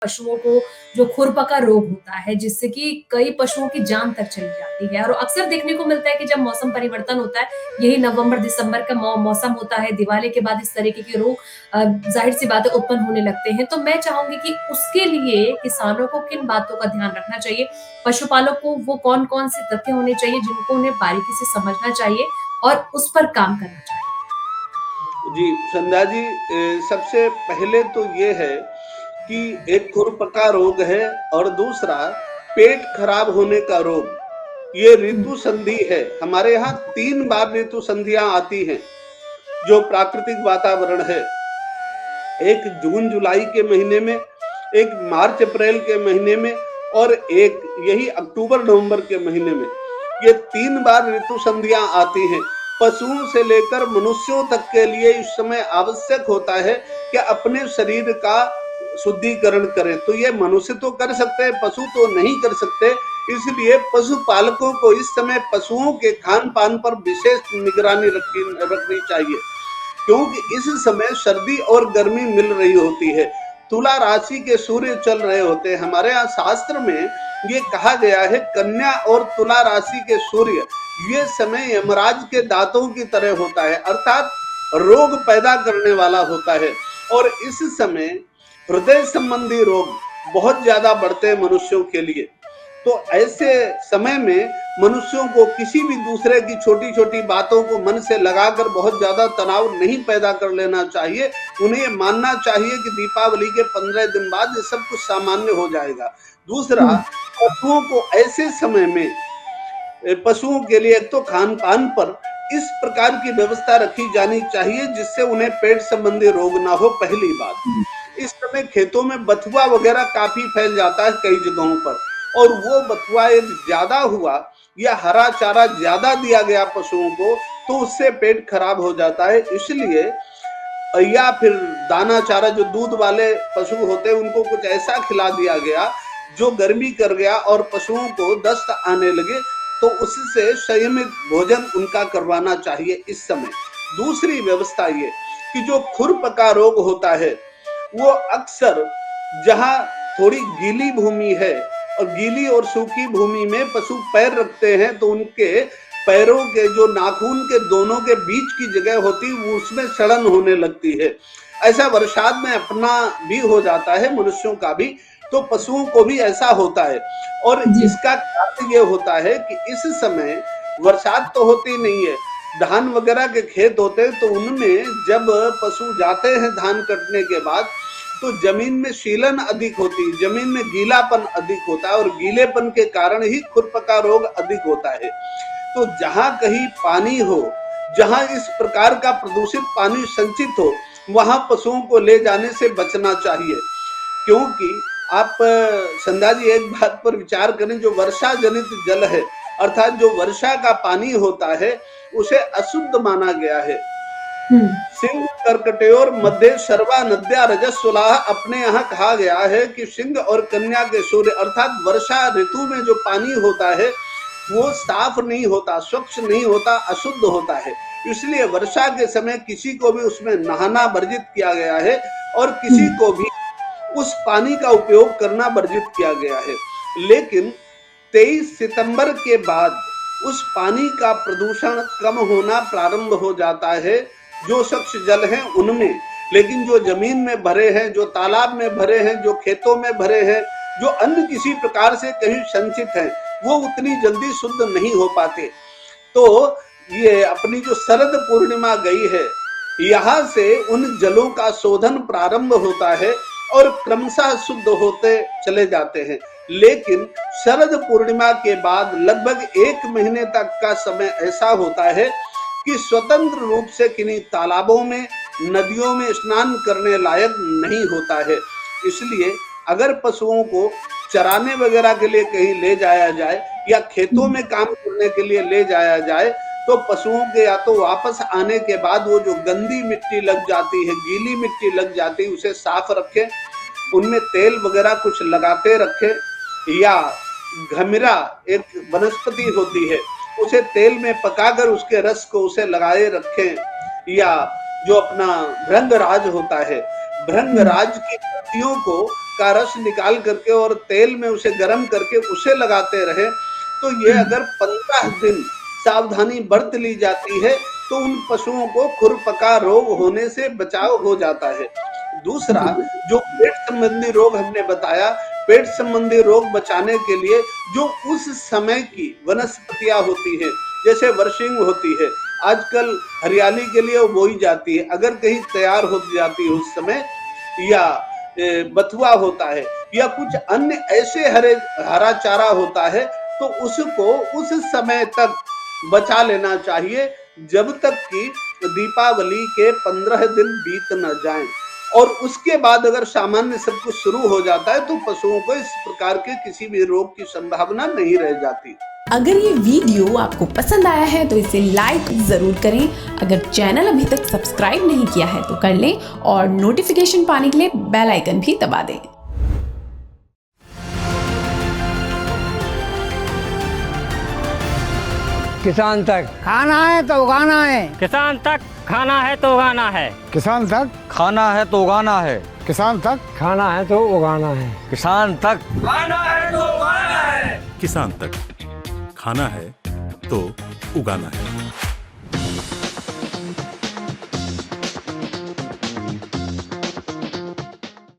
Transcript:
पशुओं को जो खुरपका रोग होता है, जिससे कि कई पशुओं की जान तक चली जाती है और अक्सर देखने को मिलता है कि जब मौसम परिवर्तन होता है, यही नवंबर-दिसंबर का मौसम होता है, दिवाली के बाद इस तरीके के रोग ज़ाहिर-सी बात है उत्पन्न होने लगते हैं। तो मैं चाहूँगी कि उसके लिए किसानों को किन बातों का ध्यान रखना चाहिए? पशुपालक को वो कौन-कौन से तथ्य होने चाहिए जिनको उन्हें बारीकी से समझना चाहिए और उस पर काम करना चाहिए? जी, संध्या जी, सबसे पहले तो ये है कि एक खुरपका रोग है और दूसरा पेट खराब होने का रोग। ये हुँ, ऋतु संधि है। हमारे यहाँ 3 बार ऋतु संधियाँ आती हैं, जो प्राकृतिक वातावरण है। एक जून-जुलाई के महीने में, एक मार्च-अप्रैल के महीने में और एक यही अक्टूबर-नवंबर के महीने में। ये 3 बार ऋतु संधियाँ आती हैं। पशुओं से लेकर मनुष्यों तक के लिए इस समय आवश्यक होता है कि अपने शरीर का शुद्धिकरण करें। तो ये मनुष्य तो कर सकते हैं, पशु तो नहीं कर सकते। इसलिए पशुपालकों को इस समय पशुओं के खान-पान पर विशेष निगरानी रखनी चाहिए। क्योंकि इस समय सर्दी और गर्मी मिल रही होती है। तुला राशि के सूर्य चल रहे होते हैं। हमारे यहाँ शास्त्र में ये कहा गया है, कन्या और तुला राशि के सूर्य ये समय यमराज के दांतों की तरह होता है, अर्थात रोग पैदा करने वाला होता है। और इस समय हृदय संबंधी रोग बहुत ज्यादा बढ़ते हैं मनुष्यों के लिए। तो ऐसे समय में मनुष्यों को किसी भी दूसरे की छोटी-छोटी बातों को मन से लगाकर बहुत ज़्यादा तनाव नहीं पैदा कर लेना चाहिए। उन्हें मानना चाहिए कि दीपावली के 15 दिन बाद ये सब कुछ सामान्य हो जाएगा। दूसरा, हुँ, पशुओं को ऐसे समय में पशुओं के लिए एक तो खान-पान पर इस प्रकार की व्यवस्था रखी जानी चाहिए जिससे उन्हें पेट संबंधी रोग ना हो, पहली बात। हुँ, इस समय खेतों में बथुआ वगैरह काफी फैल जाता है कई जगहों पर, और वो बथुआ यदि ज्यादा हुआ या हरा चारा ज्यादा दिया गया पशुओं को तो उससे पेट खराब हो जाता है। इसलिए या फिर दाना चारा, जो दूध वाले पशु होते हैं उनको कुछ ऐसा खिला दिया गया जो गर्मी कर गया और पशुओं को दस्त आने लगे, तो उससे संयमित भोजन उनका करवाना चाहिए इस समय। दूसरी व्यवस्था ये कि जो खुरपका रोग होता है वो अक्सर जहाँ थोड़ी गीली भूमि है, और गीली और सूखी भूमि में पशु पैर रखते हैं तो उनके पैरों के जो नाखून के दोनों के बीच की जगह होती वो उसमें सड़न होने लगती है। ऐसा बरसात में अपना भी हो जाता है, मनुष्यों का भी, तो पशुओं को भी ऐसा होता है। और जी, इसका कारण ये होता है कि इस समय बरसात तो होती नहीं है, धान वगैरह के खेत होते हैं, तो उनमें जब पशु जाते हैं धान कटने के बाद तो जमीन में सीलन अधिक होती है, जमीन में गीलापन अधिक होता है और गीलेपन के कारण ही खुरपका रोग अधिक होता है। तो जहां कहीं पानी हो, जहां इस प्रकार का प्रदूषित पानी संचित हो, वहां पशुओं को ले जाने से बचना चाहिए। क्योंकि आप संध्या जी एक बात पर विचार करें, जो वर्षा जनित जल है, अर्थात जो वर्षा का पानी होता है उसे अशुद्ध माना गया है। हुँ, सिंह कर्कटयोर मध्य सर्वा नद्या रजस्वलाह, अपने यहाँ कहा गया है कि सिंह और कन्या के सूर्य, अर्थात वर्षा ऋतु में जो पानी होता है वो साफ नहीं होता, स्वच्छ नहीं होता, अशुद्ध होता है। इसलिए वर्षा के समय किसी को भी उसमें नहाना वर्जित किया गया है और हुँ, किसी को भी उस पानी का उपयोग करना वर्जित किया गया है। लेकिन 23 सितंबर के बाद उस पानी का प्रदूषण कम होना प्रारंभ हो जाता है, जो स्वच्छ जल हैं उनमें। लेकिन जो जमीन में भरे हैं, जो तालाब में भरे हैं, जो खेतों में भरे हैं, जो अन्य किसी प्रकार से कहीं संचित हैं, वो उतनी जल्दी शुद्ध नहीं हो पाते। तो ये अपनी जो शरद पूर्णिमा गई है, यहाँ से उन जलों का शोधन प्रारंभ होता है और क्रमशः शुद्ध होते चले जाते हैं। लेकिन शरद पूर्णिमा के बाद लगभग 1 महीने तक का समय ऐसा होता है कि स्वतंत्र रूप से किन्हीं तालाबों में, नदियों में स्नान करने लायक नहीं होता है। इसलिए अगर पशुओं को चराने वगैरह के लिए कहीं ले जाया जाए या खेतों हुँ, में काम करने के लिए ले जाया जाए, तो पशुओं के या तो वापस आने के बाद वो जो गंदी मिट्टी लग जाती है, गीली मिट्टी लग जाती है, उसे साफ रखें, उनमें तेल वगैरह कुछ लगाते रखें, या घमिरा एक वनस्पति होती है उसे तेल में पकाकर उसके रस को उसे लगाए रखें, या जो अपना भृंगराज होता है, हुँ, भृंगराज की पत्तियों को का रस निकाल करके और तेल में उसे गर्म करके उसे लगाते रहे, तो ये अगर 15 दिन सावधानी बरत ली जाती है तो उन पशुओं को खुरपका रोग होने से बचाव हो जाता है। दूसरा, जो पेट संबंधी रोग हमने बताया, पेट संबंधी रोग बचाने के लिए जो उस समय की वनस्पतियां होती हैं, जैसे वर्षिंग होती है, आजकल हरियाली के लिए वो बोई जाती है, अगर कहीं तैयार हो जाती है उस समय, या बथुआ होता है या कुछ अन्य ऐसे हरा चारा होता है, तो उसको उस समय तक बचा लेना चाहिए जब तक कि दीपावली के 15 दिन बीत न जाएं। और उसके बाद अगर सामान्य सब कुछ शुरू हो जाता है तो पशुओं को इस प्रकार के किसी भी रोग की संभावना नहीं रह जाती। अगर ये वीडियो आपको पसंद आया है तो इसे लाइक जरूर करें। अगर चैनल अभी तक सब्सक्राइब नहीं किया है तो कर लें और नोटिफिकेशन पाने के लिए बेल आइकन भी दबा दें। किसान तक खाना है तो उगाना है, किसान तक खाना है तो उगाना है, किसान तक खाना है तो उगाना है, किसान तक खाना है तो उगाना है, किसान तक खाना है तो उगाना है, किसान तक खाना है तो उगाना है।